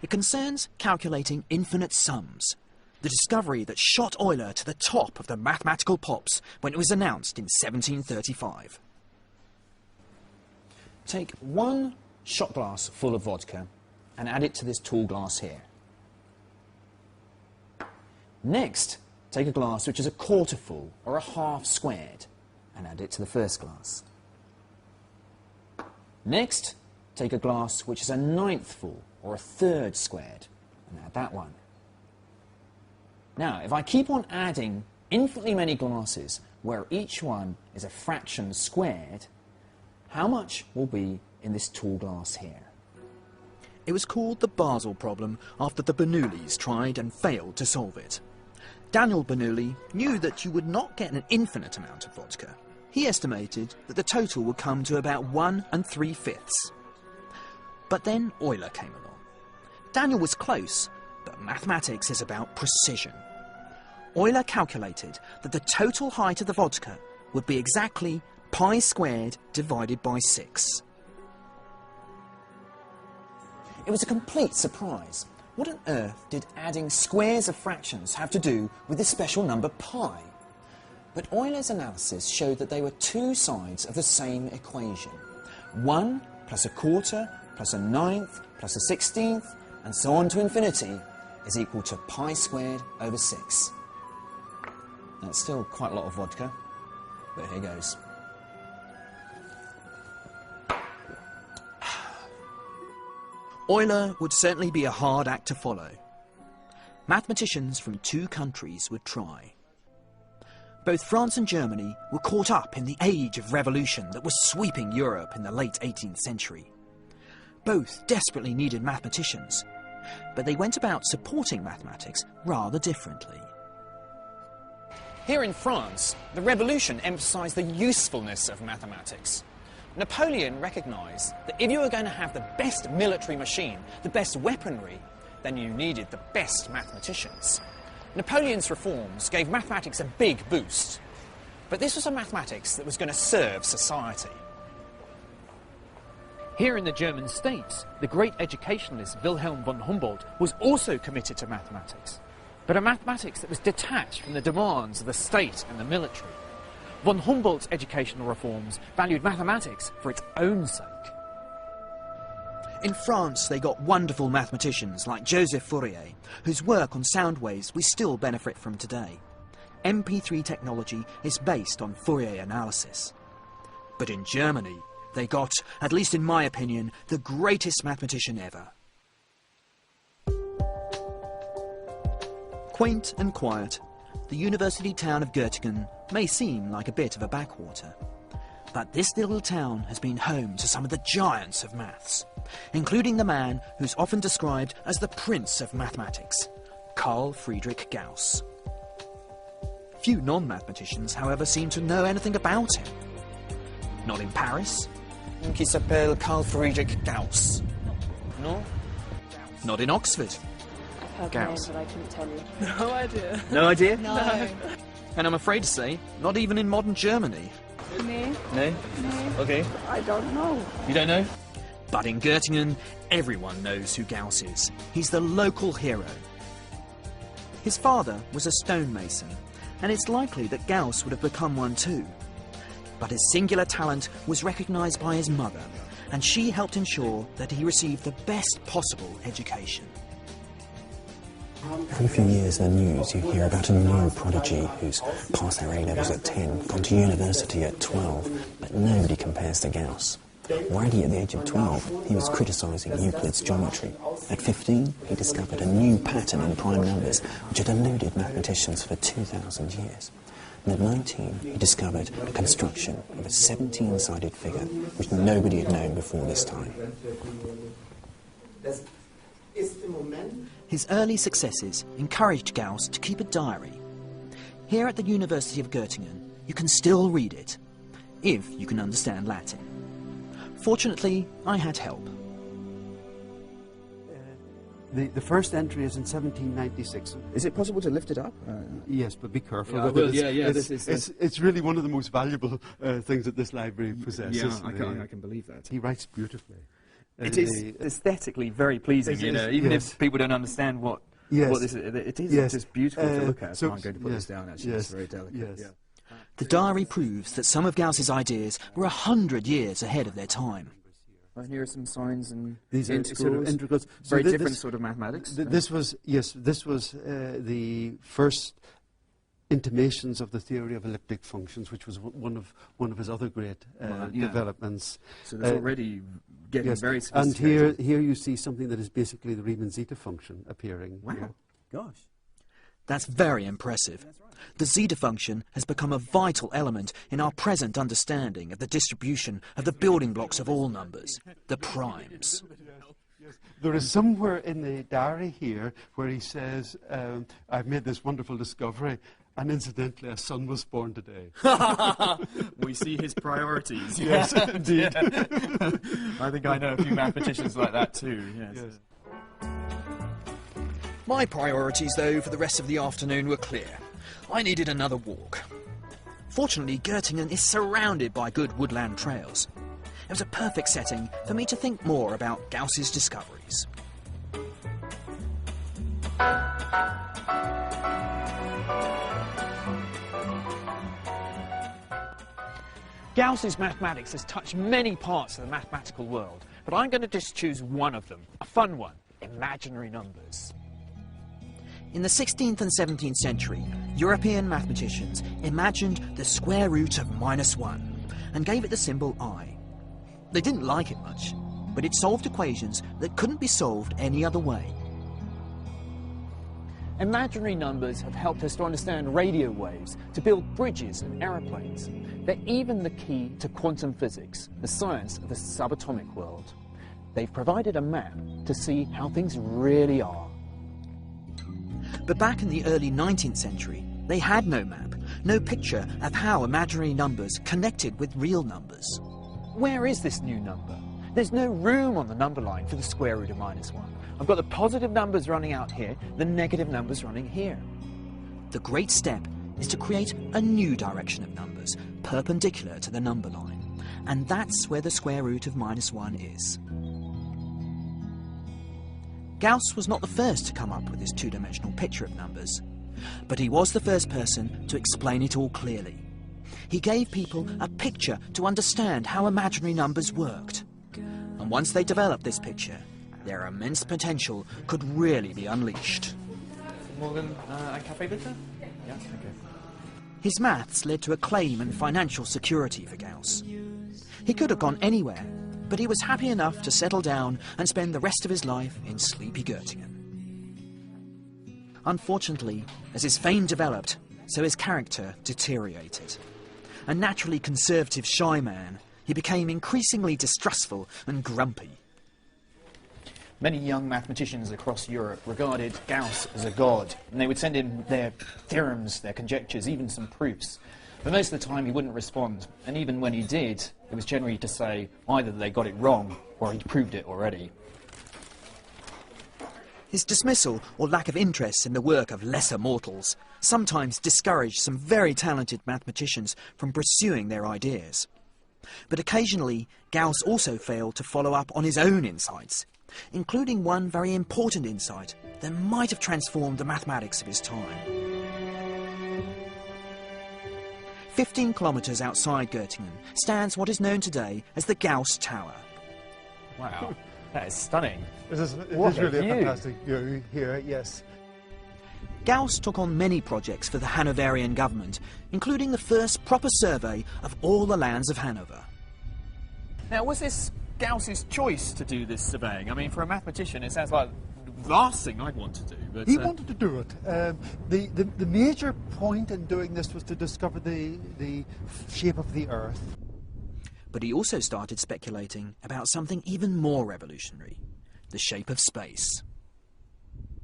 It concerns calculating infinite sums, the discovery that shot Euler to the top of the mathematical pops when it was announced in 1735. Take 1 shot glass full of vodka and add it to this tall glass here. Next, take a glass which is a quarter full or a half squared and add it to the first glass. Next, take a glass which is a 1/9 full or a third squared and add that one. Now, if I keep on adding infinitely many glasses where each one is a fraction squared, how much will be in this tall glass here? It was called the Basel problem after the Bernoullis tried and failed to solve it. Daniel Bernoulli knew that you would not get an infinite amount of vodka. He estimated that the total would come to about 1 3/5. But then Euler came along. Daniel was close, but mathematics is about precision. Euler calculated that the total height of the vodka would be exactly pi squared divided by 6. It was a complete surprise. What on earth did adding squares of fractions have to do with this special number pi? But Euler's analysis showed that they were two sides of the same equation. 1 plus a quarter plus a ninth plus a 16th and so on to infinity is equal to pi squared over 6. That's still quite a lot of vodka, but here goes. Euler would certainly be a hard act to follow. Mathematicians from two countries would try. Both France and Germany were caught up in the age of revolution that was sweeping Europe in the late 18th century. Both desperately needed mathematicians, but they went about supporting mathematics rather differently. Here in France, the revolution emphasised the usefulness of mathematics. Napoleon recognised that if you were going to have the best military machine, the best weaponry, then you needed the best mathematicians. Napoleon's reforms gave mathematics a big boost, but this was a mathematics that was going to serve society. Here in the German states, the great educationalist Wilhelm von Humboldt was also committed to mathematics, but a mathematics that was detached from the demands of the state and the military. Von Humboldt's educational reforms valued mathematics for its own sake. In France, they got wonderful mathematicians like Joseph Fourier, whose work on sound waves we still benefit from today. MP3 technology is based on Fourier analysis. But in Germany, they got, at least in my opinion, the greatest mathematician ever. Quaint and quiet, the university town of Göttingen may seem like a bit of a backwater. But this little town has been home to some of the giants of maths, including the man who's often described as the prince of mathematics, Carl Friedrich Gauss. Few non-mathematicians, however, seem to know anything about him. Not in Paris. Qui s'appelle Carl Friedrich Gauss. No? Not in Oxford. I've heard names, but I couldn't tell you. No idea. No idea? No. And I'm afraid to say, not even in modern Germany. No. No? Okay. I don't know. You don't know? But in Göttingen, everyone knows who Gauss is. He's the local hero. His father was a stonemason, and it's likely that Gauss would have become one too. But his singular talent was recognised by his mother, and she helped ensure that he received the best possible education. Every few years in the news you hear about a new prodigy who's passed their A-levels at 10, gone to university at 12, but nobody compares to Gauss. Already at the age of 12, he was criticising Euclid's geometry. At 15, he discovered a new pattern in prime numbers which had eluded mathematicians for 2,000 years. And at 19, he discovered a construction of a 17-sided figure which nobody had known before this time. His early successes encouraged Gauss to keep a diary. Here at the University of Göttingen, you can still read it, if you can understand Latin. Fortunately, I had help. The first entry is in 1796. Is it possible to lift it up? Yes, but be careful. Yeah, with it. It's really one of the most valuable things that this library possesses. Yeah, I can believe that. He writes beautifully. It is aesthetically very pleasing, you know, even if people don't understand what this is. It is just beautiful to look at. So I'm going to put this down, actually. It's very delicate. Yes. The diary proves that some of Gauss's ideas were 100 years ahead of their time. And here are some signs and these are sort of integrals. Very different sort of mathematics. This was the first intimations of the theory of elliptic functions, which was one of his other great developments. So there's already getting very sophisticated. And here you see something that is basically the Riemann zeta function appearing. Wow. Here. Gosh. That's very impressive. The zeta function has become a vital element in our present understanding of the distribution of the building blocks of all numbers, the primes. There is somewhere in the diary here where he says, I've made this wonderful discovery, and incidentally a son was born today. We see his priorities. Yes, indeed. I think I know a few mathematicians like that too. Yes. My priorities, though, for the rest of the afternoon were clear. I needed another walk. Fortunately, Göttingen is surrounded by good woodland trails. It was a perfect setting for me to think more about Gauss's discoveries. Gauss's mathematics has touched many parts of the mathematical world, but I'm going to just choose one of them, a fun one, imaginary numbers. In the 16th and 17th century, European mathematicians imagined the square root of -1 and gave it the symbol I. They didn't like it much, but it solved equations that couldn't be solved any other way. Imaginary numbers have helped us to understand radio waves, to build bridges and aeroplanes. They're even the key to quantum physics, the science of the subatomic world. They've provided a map to see how things really are. But back in the early 19th century, they had no map, no picture of how imaginary numbers connected with real numbers. Where is this new number? There's no room on the number line for the square root of -1. I've got the positive numbers running out here, the negative numbers running here. The great step is to create a new direction of numbers, perpendicular to the number line. And that's where the square root of -1 is. Gauss was not the first to come up with this two-dimensional picture of numbers, but he was the first person to explain it all clearly. He gave people a picture to understand how imaginary numbers worked. And once they developed this picture, their immense potential could really be unleashed. Morgen, ein Kaffee bitte? Yeah, okay. His maths led to acclaim and financial security for Gauss. He could have gone anywhere, but he was happy enough to settle down and spend the rest of his life in sleepy Göttingen. Unfortunately, as his fame developed, so his character deteriorated. A naturally conservative, shy man, he became increasingly distrustful and grumpy. Many young mathematicians across Europe regarded Gauss as a god, and they would send him their theorems, their conjectures, even some proofs. But most of the time he wouldn't respond, and even when he did, it was generally to say either they got it wrong or he'd proved it already. His dismissal or lack of interest in the work of lesser mortals sometimes discouraged some very talented mathematicians from pursuing their ideas. But occasionally, Gauss also failed to follow up on his own insights, including one very important insight that might have transformed the mathematics of his time. 15 kilometres outside Göttingen stands what is known today as the Gauss Tower. Wow, that is stunning. It is really a fantastic view here, yes. Gauss took on many projects for the Hanoverian government, including the first proper survey of all the lands of Hanover. Now, was this Gauss's choice to do this surveying? I mean, for a mathematician, it sounds like the last thing I'd want to do. But he wanted to do it. The major point in doing this was to discover the shape of the Earth. But he also started speculating about something even more revolutionary, the shape of space.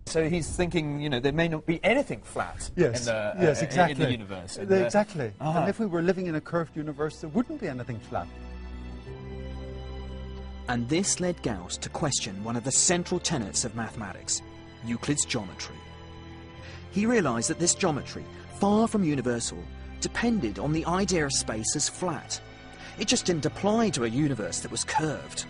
So he's thinking, you know, there may not be anything flat yes. in the universe. Exactly. And if we were living in a curved universe, there wouldn't be anything flat. And this led Gauss to question one of the central tenets of mathematics, Euclid's geometry. He realised that this geometry, far from universal, depended on the idea of space as flat. It just didn't apply to a universe that was curved.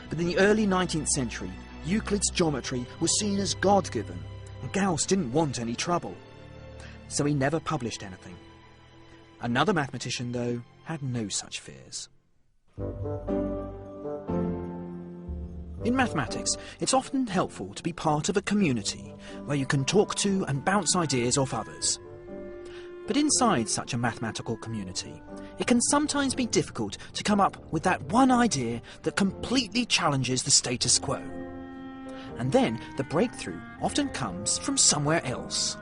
But in the early 19th century, Euclid's geometry was seen as God-given, and Gauss didn't want any trouble. So he never published anything. Another mathematician, though, had no such fears. In mathematics, it's often helpful to be part of a community where you can talk to and bounce ideas off others. But inside such a mathematical community, it can sometimes be difficult to come up with that one idea that completely challenges the status quo. And then the breakthrough often comes from somewhere else.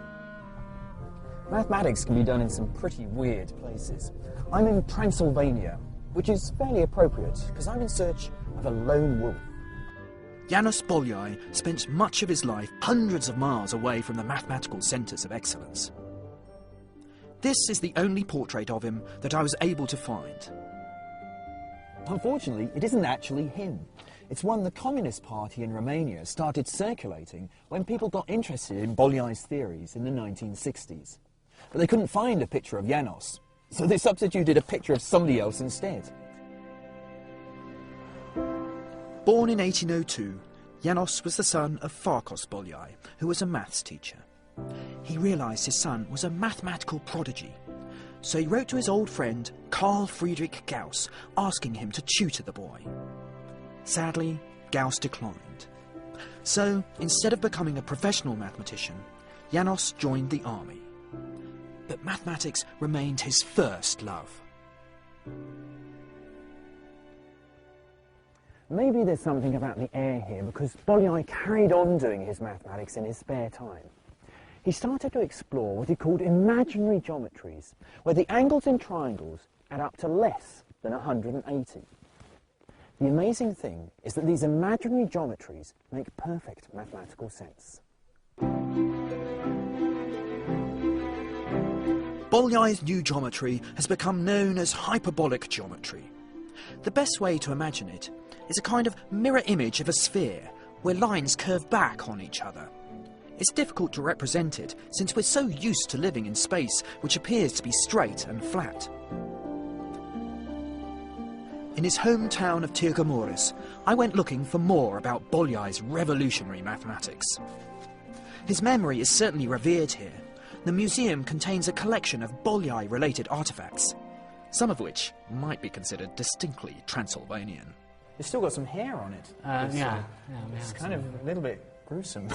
Mathematics can be done in some pretty weird places. I'm in Transylvania, which is fairly appropriate because I'm in search of a lone wolf. János Bolyai spent much of his life hundreds of miles away from the mathematical centres of excellence. This is the only portrait of him that I was able to find. Unfortunately, it isn't actually him. It's one the Communist Party in Romania started circulating when people got interested in Bolyai's theories in the 1960s. But they couldn't find a picture of János, So they substituted a picture of somebody else instead. Born in 1802, Janos was the son of Farkas Bolyai, who was a maths teacher. He realised his son was a mathematical prodigy, so he wrote to his old friend Carl Friedrich Gauss, asking him to tutor the boy. Sadly, Gauss declined. So, instead of becoming a professional mathematician, Janos joined the army. But mathematics remained his first love. Maybe there's something about the air here, because Bolyai carried on doing his mathematics in his spare time. He started to explore what he called imaginary geometries, where the angles in triangles add up to less than 180. The amazing thing is that these imaginary geometries make perfect mathematical sense. Bolyai's new geometry has become known as hyperbolic geometry. The best way to imagine it is a kind of mirror image of a sphere, where lines curve back on each other. It's difficult to represent it, since we're so used to living in space which appears to be straight and flat. In his hometown of Tirgamoris, I went looking for more about Bolyai's revolutionary mathematics. His memory is certainly revered here. The museum contains a collection of Bolyai-related artefacts, some of which might be considered distinctly Transylvanian. It's still got some hair on it. It's kind of a little bit gruesome.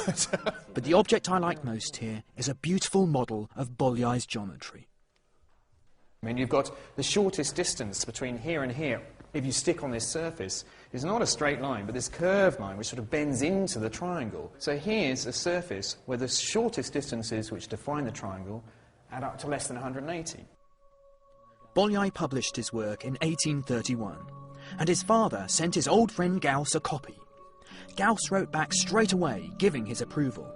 But the object I like most here is a beautiful model of Bolyai's geometry. I mean, you've got the shortest distance between here and here, if you stick on this surface, is not a straight line, but this curved line which sort of bends into the triangle. So here's a surface where the shortest distances which define the triangle add up to less than 180. Bolyai published his work in 1831, and his father sent his old friend Gauss a copy. Gauss wrote back straight away, giving his approval.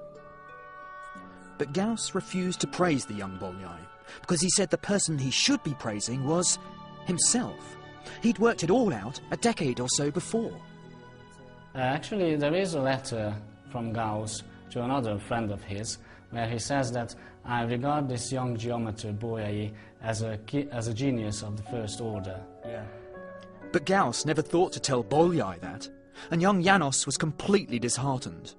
But Gauss refused to praise the young Bolyai, because he said the person he should be praising was himself. He'd worked it all out a decade or so before. Actually, there is a letter from Gauss to another friend of his, where he says that I regard this young geometer Bolyai as a genius of the first order. Yeah. But Gauss never thought to tell Bolyai that, and young Janos was completely disheartened.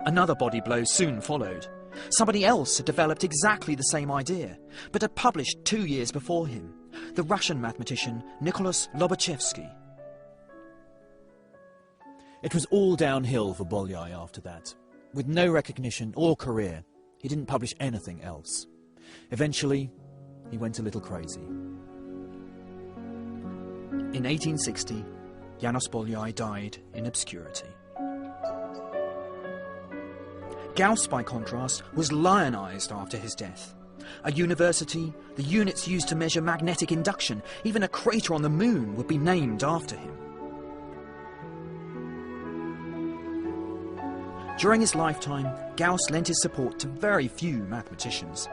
Another body blow soon followed. Somebody else had developed exactly the same idea, but had published 2 years before him, the Russian mathematician Nicholas Lobachevsky. It was all downhill for Bolyai after that. With no recognition or career, he didn't publish anything else. Eventually, he went a little crazy. In 1860, Janos Bolyai died in obscurity. Gauss, by contrast, was lionised after his death. A university, the units used to measure magnetic induction, even a crater on the moon would be named after him. During his lifetime, Gauss lent his support to very few mathematicians.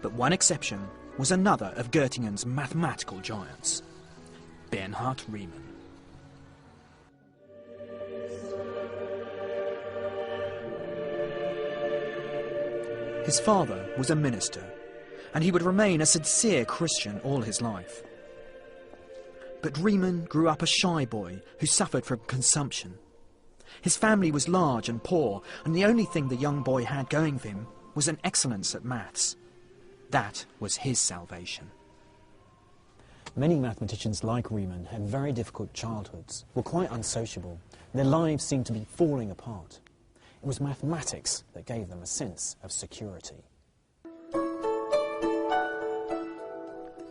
But one exception was another of Göttingen's mathematical giants, Bernhard Riemann. His father was a minister, and he would remain a sincere Christian all his life. But Riemann grew up a shy boy who suffered from consumption. His family was large and poor, and the only thing the young boy had going for him was an excellence at maths. That was his salvation. Many mathematicians like Riemann had very difficult childhoods, were quite unsociable. Their lives seemed to be falling apart. It was mathematics that gave them a sense of security.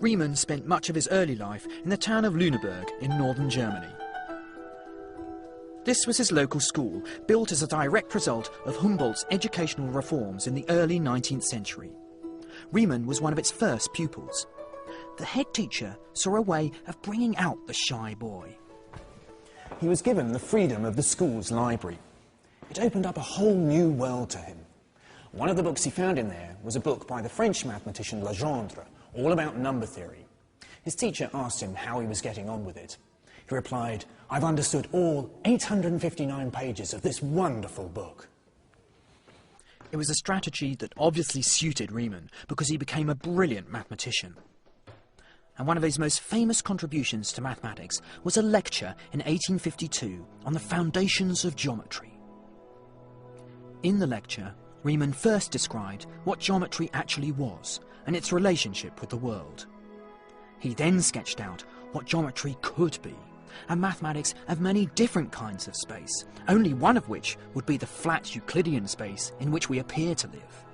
Riemann spent much of his early life in the town of Lüneburg in northern Germany. This was his local school, built as a direct result of Humboldt's educational reforms in the early 19th century. Riemann was one of its first pupils. The head teacher saw a way of bringing out the shy boy. He was given the freedom of the school's library. It opened up a whole new world to him. One of the books he found in there was a book by the French mathematician Legendre, all about number theory. His teacher asked him how he was getting on with it. He replied, "I've understood all 859 pages of this wonderful book." It was a strategy that obviously suited Riemann because he became a brilliant mathematician. And one of his most famous contributions to mathematics was a lecture in 1852 on the foundations of geometry. In the lecture, Riemann first described what geometry actually was and its relationship with the world. He then sketched out what geometry could be, and mathematics of many different kinds of space, only one of which would be the flat Euclidean space in which we appear to live.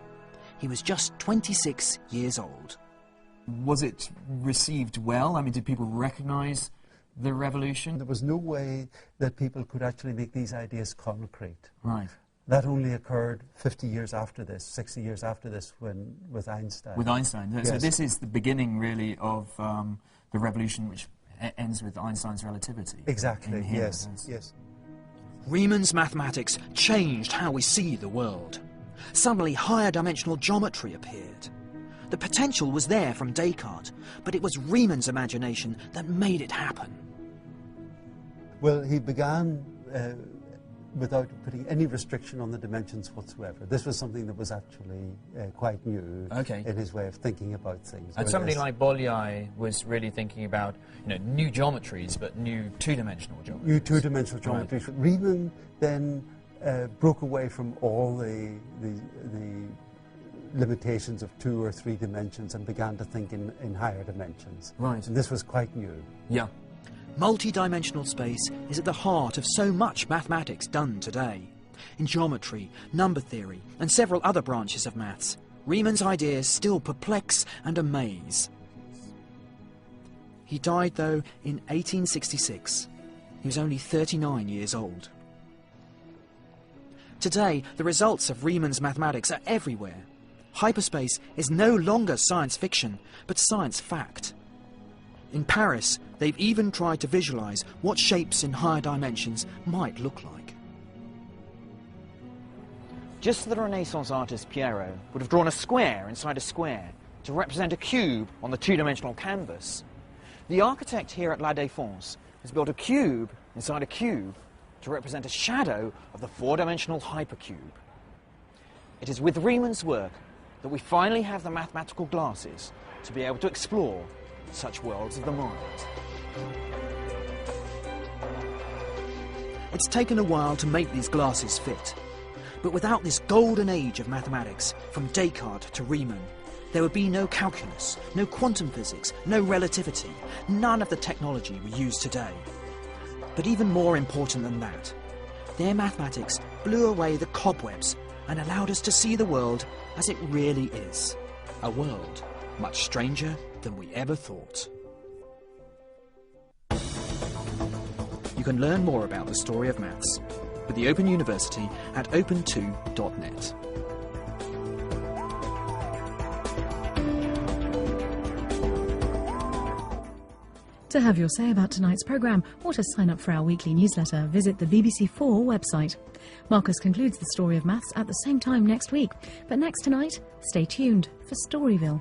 He was just 26 years old. Was it received well? I mean, did people recognise the revolution? There was no way that people could actually make these ideas concrete. Right. That only occurred 50 years after this, 60 years after this, with Einstein. With Einstein. Yes. So this is the beginning, really, of the revolution which ends with Einstein's relativity. Exactly, yes, yes. Riemann's mathematics changed how we see the world. Suddenly, higher dimensional geometry appeared. The potential was there from Descartes, but it was Riemann's imagination that made it happen. Well, he began without putting any restriction on the dimensions whatsoever. This was something that was actually quite new in his way of thinking about things. And somebody like Bolyai was really thinking about, new geometries, but new two-dimensional geometries. New two-dimensional geometries. Right. Riemann then broke away from all the limitations of 2 or 3 dimensions and began to think in higher dimensions. Right. And this was quite new. Yeah. Multi-dimensional space is at the heart of so much mathematics done today. In geometry, number theory, and several other branches of maths, Riemann's ideas still perplex and amaze. He died, though, in 1866. He was only 39 years old. Today, the results of Riemann's mathematics are everywhere. Hyperspace is no longer science fiction, but science fact. In Paris, they've even tried to visualize what shapes in higher dimensions might look like. Just as the Renaissance artist Piero would have drawn a square inside a square to represent a cube on the two-dimensional canvas, the architect here at La Défense has built a cube inside a cube to represent a shadow of the four-dimensional hypercube. It is with Riemann's work that we finally have the mathematical glasses to be able to explore such worlds of the mind. It's taken a while to make these glasses fit, but without this golden age of mathematics, from Descartes to Riemann, there would be no calculus, no quantum physics, no relativity, none of the technology we use today. But even more important than that, their mathematics blew away the cobwebs and allowed us to see the world as it really is, a world much stranger than we ever thought. You can learn more about the story of maths with the Open University at open2.net. To have your say about tonight's programme or to sign up for our weekly newsletter, visit the BBC4 website. Marcus concludes the story of maths at the same time next week. But next tonight, stay tuned for Storyville.